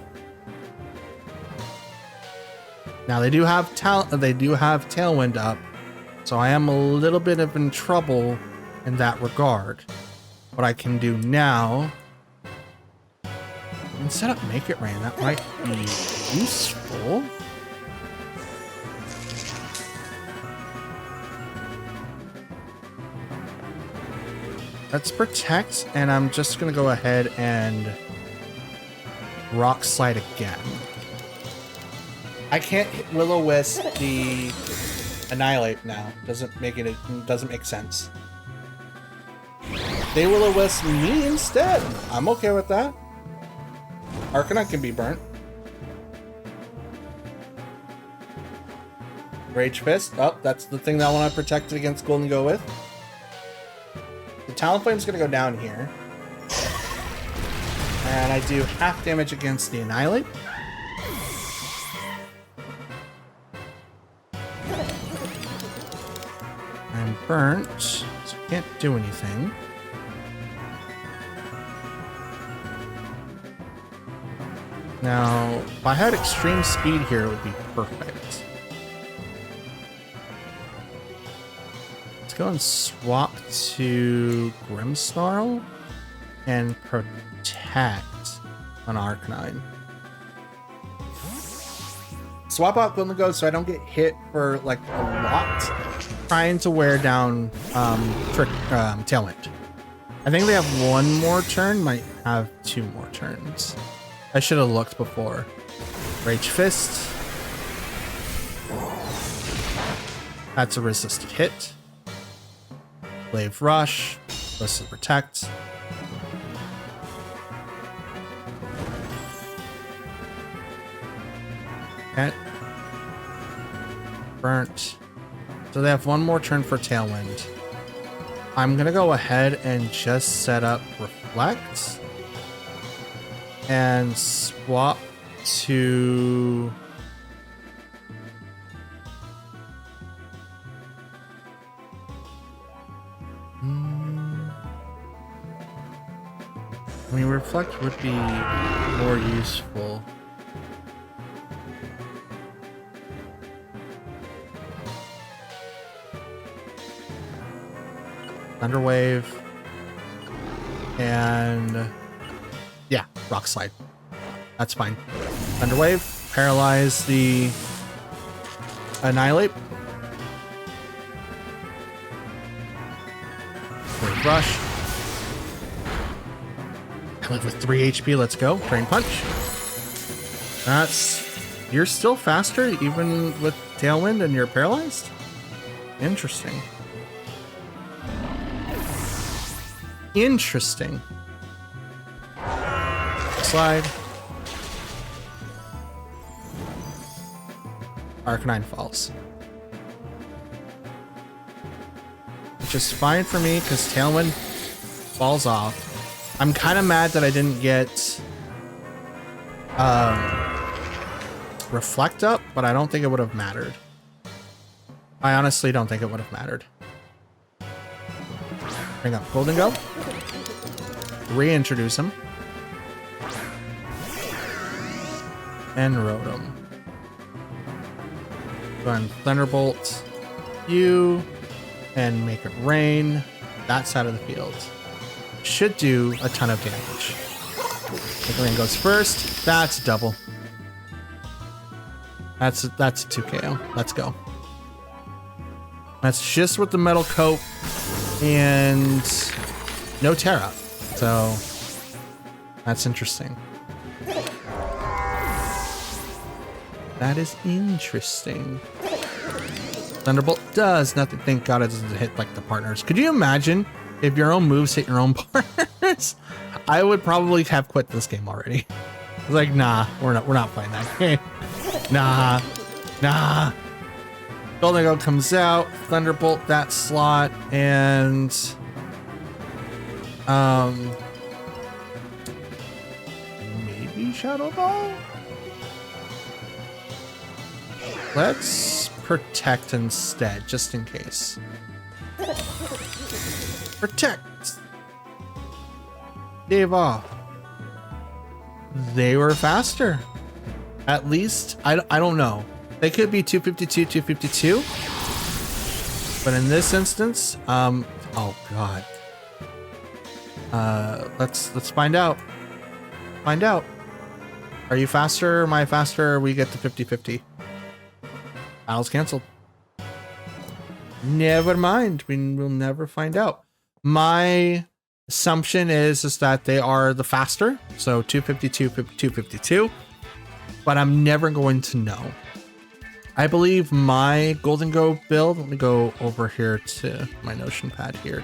Now they do have Tailwind up, so I am a little bit in trouble in that regard. What I can do now, instead of Make It Rain, that might be useful. Let's protect, and I'm just gonna go ahead and Rock Slide again. I can't hit Will-O-Wisp the Annihilate now. Doesn't make sense. They Will-O-Wisp me instead. I'm okay with that. Arcanine can be burnt. Rage Fist. Oh, that's the thing that I want to protect against Golden Go with. The Talonflame's going to go down here. And I do half damage against the Annihilate. I'm burnt, so I can't do anything. Now, if I had extreme speed here, it would be perfect. Let's go and swap to Grimmsnarl and protect on Arcanine. Swap out Golden Goat so I don't get hit for like a lot. Trying to wear down Tailwind. I think they have one more turn, might have 2 more turns. I should have looked before. Rage Fist. That's a resisted hit. Glaive Rush. Resisted Protect. Okay. Burnt. So they have one more turn for Tailwind. I'm gonna go ahead and just set up Reflect. And swap to... I mean, Reflect would be more useful. Thunder Wave. And... yeah, Rock Slide. That's fine. Thunder Wave. Paralyze the Annihilate. Wave Rush. I live with 3 HP. Let's go. Drain Punch. That's... you're still faster even with Tailwind and you're paralyzed? Interesting. Interesting. Slide. Arcanine falls. Which is fine for me because Tailwind falls off. I'm kind of mad that I didn't get Reflect up, but I don't think it would have mattered. I honestly don't think it would have mattered. Bring up Golden Go. Reintroduce him. And Rotom. Go ahead and Thunderbolt you and make it rain that side of the field. Should do a ton of damage. Rain goes first. That's double. That's a 2 KO. Let's go. That's just with the Metal Coat and no Terra. So that's interesting. That is interesting. Thunderbolt does nothing. Thank God it doesn't hit like the partners. Could you imagine if your own moves hit your own partners? I would probably have quit this game already. Like, nah, we're not playing that game. Nah. Golden Go comes out, Thunderbolt that slot, and maybe Shadow Ball? Let's protect instead, just in case. Protect! Gave off. They were faster. At least, I don't know. They could be 252, 252. But in this instance, oh God. Let's find out. Find out. Are you faster? Am I faster? We get to 50-50. Battle's canceled. Never mind. We'll never find out. My assumption is that they are the faster. So 252, 252. But I'm never going to know. I believe my Golden Go build, let me go over here to my Notion pad here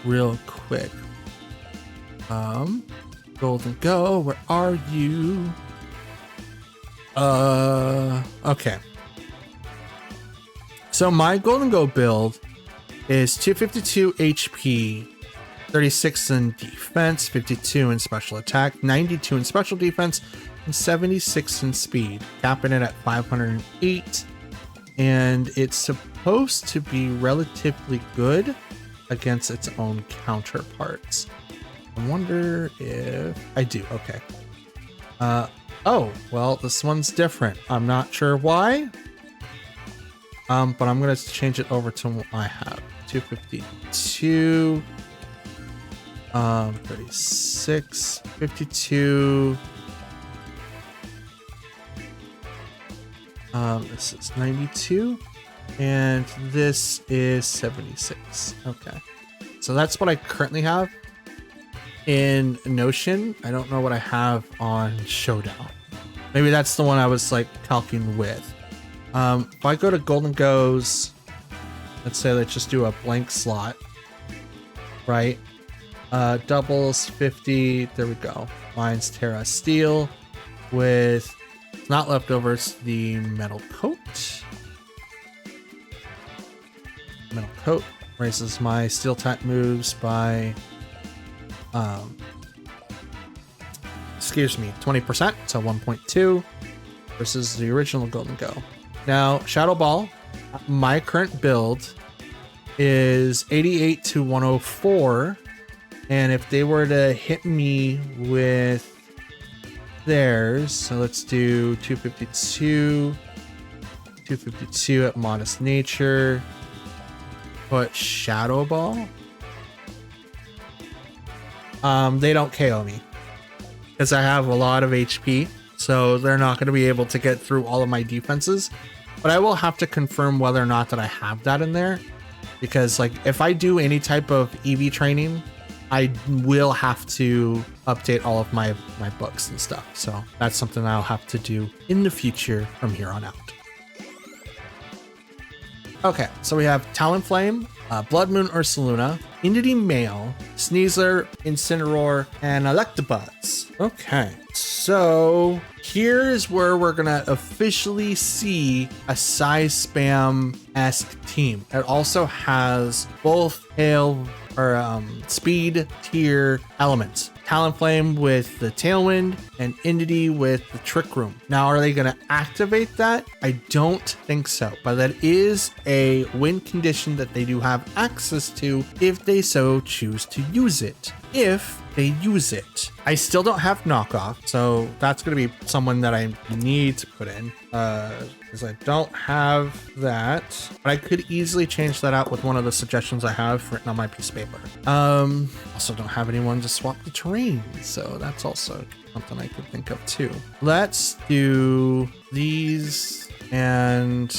real quick. Golden Go, where are you? Okay. So my Golden Go build is 252 HP, 36 in defense, 52 in special attack, 92 in special defense, and 76 in speed, capping it at 508. And it's supposed to be relatively good against its own counterparts. I wonder if I do. Okay. Oh, well, this one's different. I'm not sure why. But I'm going to change it over to what I have. 252, 36, 52. This is 92, and this is 76. Okay. So that's what I currently have in Notion. I don't know what I have on Showdown. Maybe that's the one I was like calculating with. If I go to Golden Goes, let's say let's just do a blank slot, right? Doubles 50. There we go. Mine's Terra Steel with not leftovers, the metal coat. Metal coat raises my steel type moves by, excuse me, 20%, so 1.2 versus the original Golden Go. Now, Shadow Ball, my current build is 88 to 104, and if they were to hit me with theirs, so let's do 252 at Modest Nature, put Shadow Ball. They don't KO me because I have a lot of HP, so they're not going to be able to get through all of my defenses, but I will have to confirm whether or not that I have that in there, because like if I do any type of EV training, I will have to update all of my books and stuff. So that's something I'll have to do in the future from here on out. Okay, so we have Talonflame, Blood Moon Ursaluna, Indity Male, Sneasler, Incineroar, and Electabuzz. Okay, so here is where we're gonna officially see a size spam-esque team. It also has both hail or speed tier elements. Talonflame with the Tailwind and Indity with the Trick Room. Now, are they going to activate that? I don't think so, but that is a win condition that they do have access to if they so choose to use it. If they use it. I still don't have knockoff, so that's going to be someone that I need to put in because I don't have that, but I could easily change that out with one of the suggestions I have written on my piece of paper. Also don't have anyone to swap the terrain, so that's also something I could think of too. Let's do these and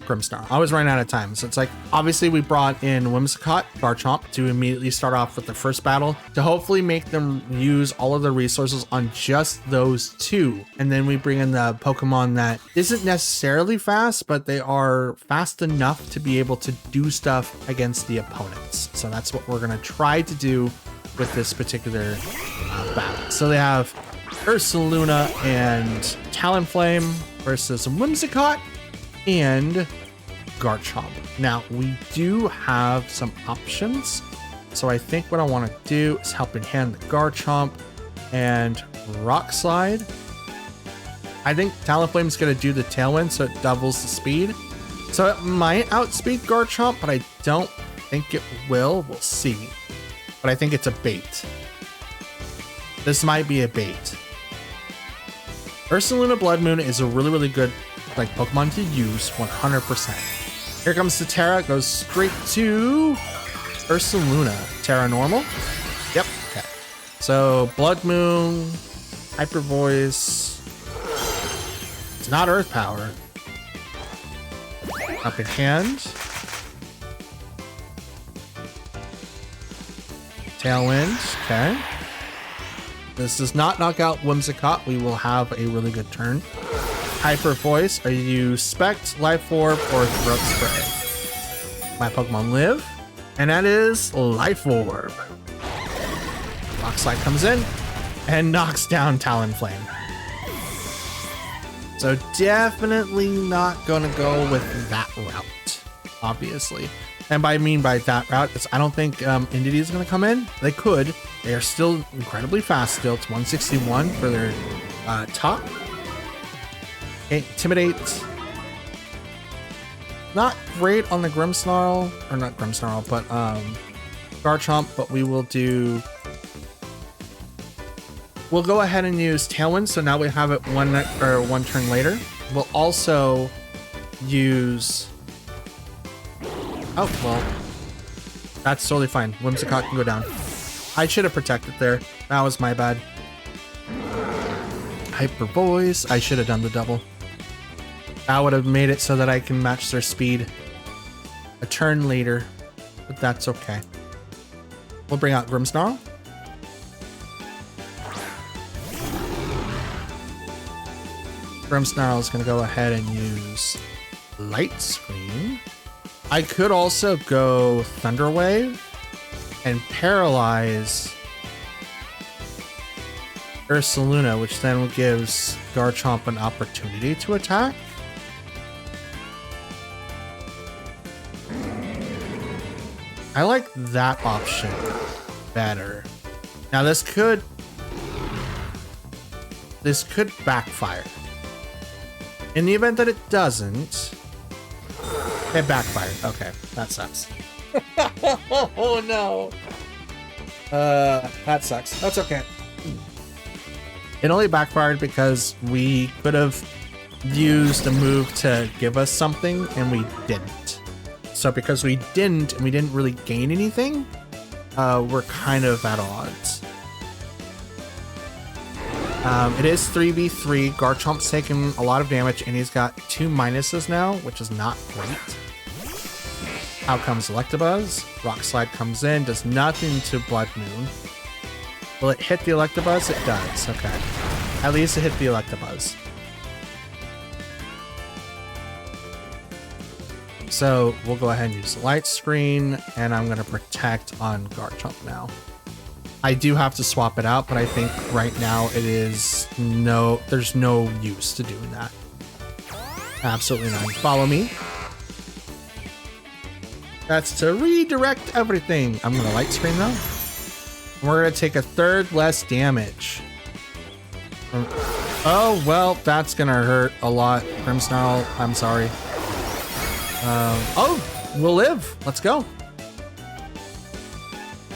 Grimmsnarl. I was running out of time, so it's like obviously we brought in Whimsicott, Garchomp to immediately start off with the first battle to hopefully make them use all of the resources on just those two, and then we bring in the Pokemon that isn't necessarily fast, but they are fast enough to be able to do stuff against the opponents. So that's what we're gonna try to do with this particular battle. So they have Ursaluna and Talonflame versus Whimsicott and Garchomp. Now, we do have some options, so I think what I want to do is help in hand the Garchomp and Rock Slide. I think Talonflame is going to do the Tailwind, so it doubles the speed. So it might outspeed Garchomp, but I don't think it will. We'll see. But I think it's a bait. This might be a bait. Ursaluna Blood Moon is a really, really good like Pokemon to use 100%. Here comes the Terra, goes straight to Ursaluna. Terra normal? Yep, okay. So Blood Moon, Hyper Voice. It's not Earth Power. Up in hand. Tailwind, okay. This does not knock out Whimsicott. We will have a really good turn. Hyper Voice. Are you Spect, Life Orb, or Throat Spray? My Pokemon live, and that is Life Orb. Rock Slide comes in and knocks down Talonflame. So definitely not gonna go with that route. obviously. And by that route, I don't think Indeedee is going to come in. They could. They are still incredibly fast still. It's 161 for their top. Okay, Intimidate. Not great on the Grimmsnarl, or not Grimmsnarl, but Garchomp, but we will do... We'll go ahead and use Tailwind, so now we have it one turn later. We'll also use... Oh, well, that's totally fine. Whimsicott can go down. I should have protected there. That was my bad. Hyper Voice. I should have done the double. That would have made it so that I can match their speed a turn later, but that's okay. We'll bring out Grimmsnarl. Grimmsnarl is going to go ahead and use Light Screen. I could also go Thunder Wave and paralyze Ursaluna, which then gives Garchomp an opportunity to attack. I like that option better. Now this could backfire. In the event that it doesn't, it backfired. Okay, that sucks. Oh no. That sucks. That's okay. It only backfired because we could have used a move to give us something and we didn't. So because we didn't and we didn't really gain anything, we're kind of at odds. It is 3v3. Garchomp's taken a lot of damage and he's got 2 minuses now, which is not great. Out comes Electabuzz. Rock Slide comes in, does nothing to Blood Moon. Will it hit the Electabuzz? It does. Okay. At least it hit the Electabuzz. So we'll go ahead and use Light Screen, and I'm going to protect on Garchomp now. I do have to swap it out, but I think right now there's no use to doing that. Absolutely none. Follow me. That's to redirect everything. I'm going to Light Screen though. We're going to take a third less damage. Oh, well, that's going to hurt a lot. Grimmsnarl, I'm sorry. Oh, we'll live. Let's go.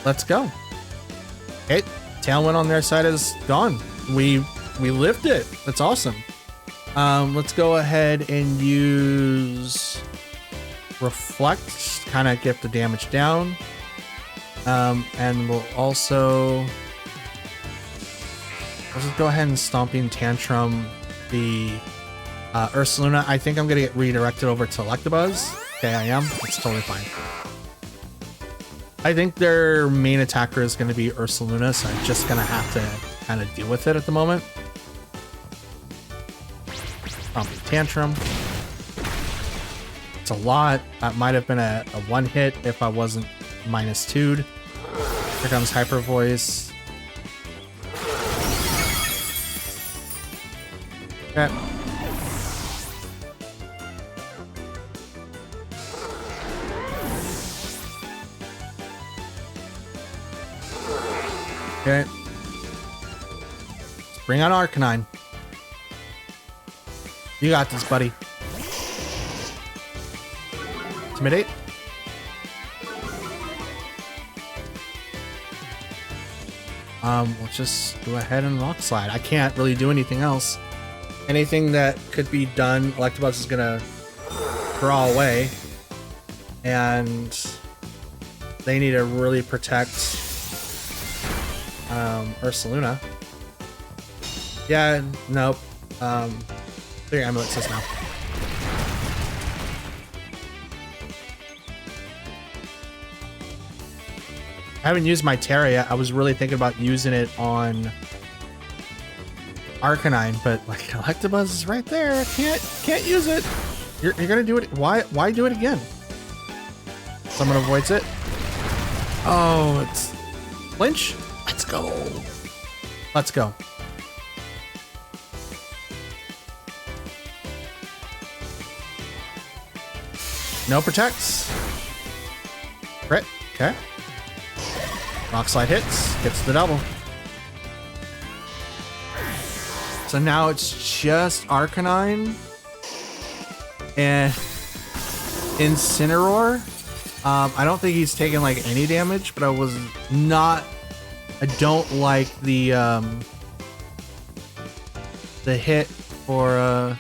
Let's go. Okay, Tailwind on their side is gone. We lived it. That's awesome. Let's go ahead and use Reflect, kind of get the damage down. And we'll also let's just go ahead and Stomping Tantrum the Ursaluna. I think I'm gonna get redirected over to Electabuzz. Okay, I am. It's totally fine. I think their main attacker is going to be Ursaluna, so I'm just going to have to kind of deal with it at the moment. Stomping Tantrum. It's a lot. That might have been a one hit if I wasn't -2'd. Here comes Hyper Voice. Okay. Okay. Let's bring on Arcanine. You got this, buddy. Intimidate. We'll just go ahead and Rock Slide. I can't really do anything else. Anything that could be done, Electabuzz is gonna draw away. And they need to really protect Ursaluna. Yeah, nope. Clear Amulet says no. I haven't used my Terra yet. I was really thinking about using it on Arcanine, but like Electabuzz is right there. Can't use it. You're gonna do it. Why do it again? Someone avoids it. Oh, it's Flinch. Let's go. Let's go. No protects. Crit. Okay. Rock slide hits. Gets the double. So now it's just Arcanine and Incineroar. I don't think he's taken like any damage, but I don't like the hit for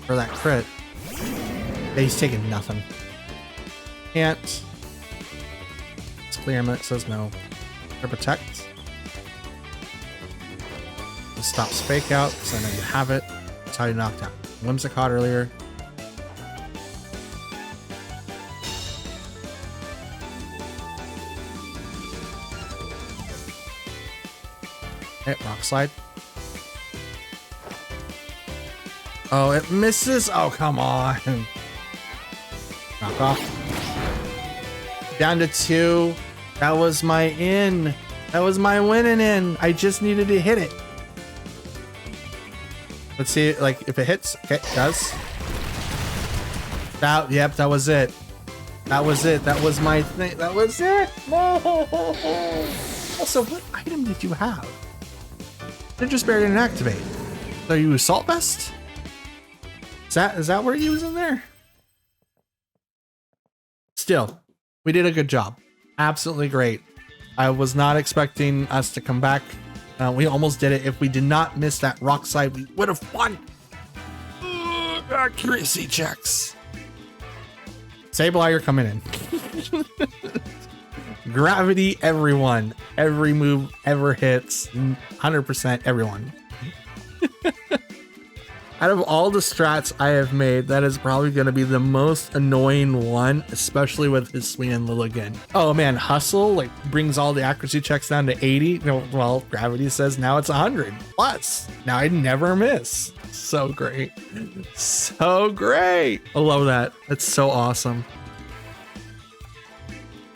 that crit. Yeah, he's taking nothing. Can't. It's clear him. It says no. Or protect. This stops fake out, so I know you have it. That's how you knocked out Whimsicott earlier. Okay, rock slide. Oh, it misses. Oh, come on. Knock off. Down to 2. That was my in. That was my winning in. I just needed to hit it. Let's see, like, if it hits. Okay, it does. Yep, that was it. That was it. That was my thing. That was it. Also, what item did you have? Ninja Berry didn't activate. Are you Assault Vest? Is that what you're using there? Still, we did a good job. Absolutely great. I was not expecting us to come back. We almost did it. If we did not miss that rock slide, we would have won. Accuracy checks. Sableye, you're coming in. Gravity, everyone. Every move ever hits. 100% everyone. Out of all the strats I have made, that is probably going to be the most annoying one, especially with his Swing and Lilligant. Oh man, Hustle like brings all the accuracy checks down to 80. Well, Gravity says now it's 100 plus. Now I never miss. So great. So great. I love that. That's so awesome.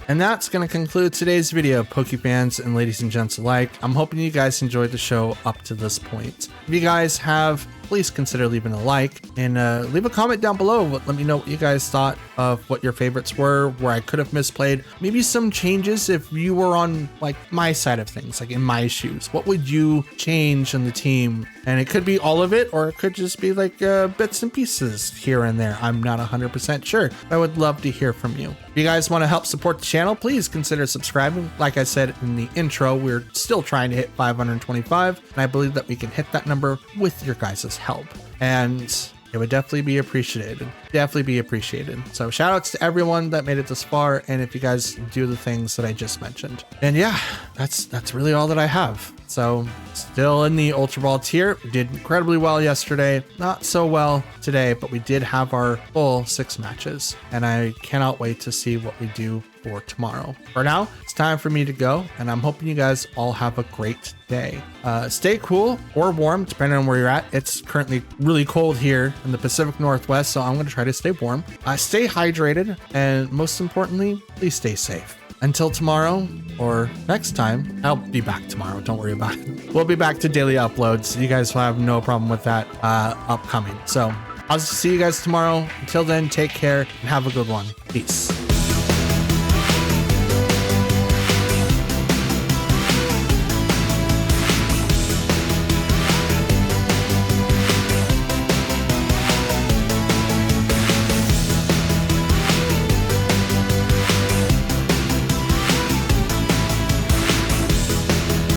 And that's going to conclude today's video, Pokefans and ladies and gents alike. I'm hoping you guys enjoyed the show up to this point. If you guys have, please consider leaving a like and leave a comment down below. Let me know what you guys thought of what your favorites were, where I could have misplayed. Maybe some changes if you were on like my side of things, like in my shoes. What would you change in the team? And it could be all of it, or it could just be like bits and pieces here and there. I'm not 100% sure. I would love to hear from you. If you guys want to help support the channel, please consider subscribing. Like I said in the intro, we're still trying to hit 525, and I believe that we can hit that number with your guys' help. And it would definitely be appreciated. Definitely be appreciated. So shout outs to everyone that made it this far, and if you guys do the things that I just mentioned. And yeah, that's really all that I have. So still in the Ultra Ball tier. We did incredibly well yesterday. Not so well today, but we did have our full 6 matches, and I cannot wait to see what we do for tomorrow. For now, it's time for me to go, and I'm hoping you guys all have a great day. Stay cool or warm, depending on where you're at. It's currently really cold here in the Pacific Northwest, so I'm going to try to stay warm. Stay hydrated, and most importantly, please stay safe. Until tomorrow or next time, I'll be back tomorrow. Don't worry about it. We'll be back to daily uploads. You guys will have no problem with that upcoming. So I'll see you guys tomorrow. Until then, take care and have a good one. Peace.